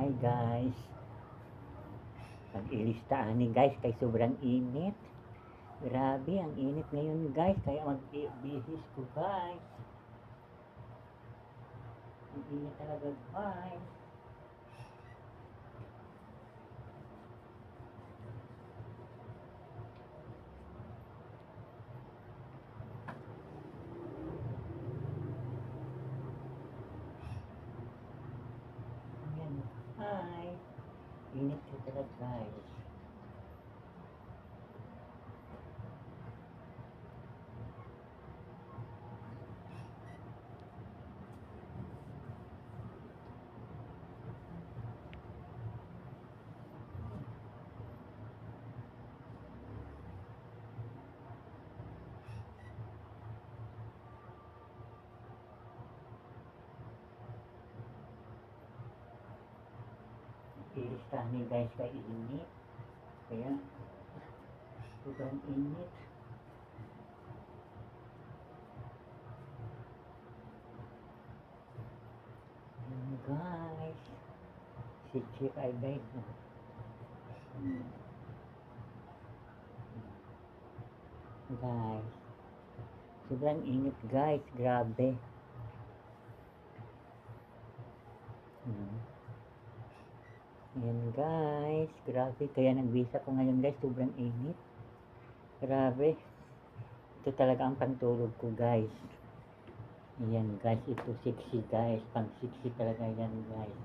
Hi guys, pag-ilistahan ni guys kay sobrang init. Grabe, ang init ngayon guys, kaya mag-bihis ko guys. Ang init talaga guys. Ayan, hi. Init ko talaga guys. Ilistahan ni guys kay init. Kaya, sobrang init. Ayan guys. Si Chief ay guys. Guys. Sobrang init guys, grabe. Ayan guys, grabe. Kaya nag-visa ko ngayon guys, sobrang init. Grabe. Ito talaga ang pantulog ko guys. Ayan guys, ito sexy guys. Pang sexy talaga yan guys.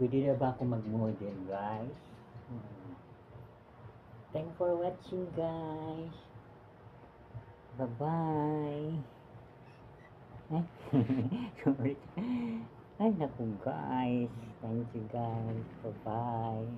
Pwede na ba ako mag-model guys? Thanks for watching guys. Bye-bye. Sorry. Ay naku guys. Thank you guys. Bye-bye.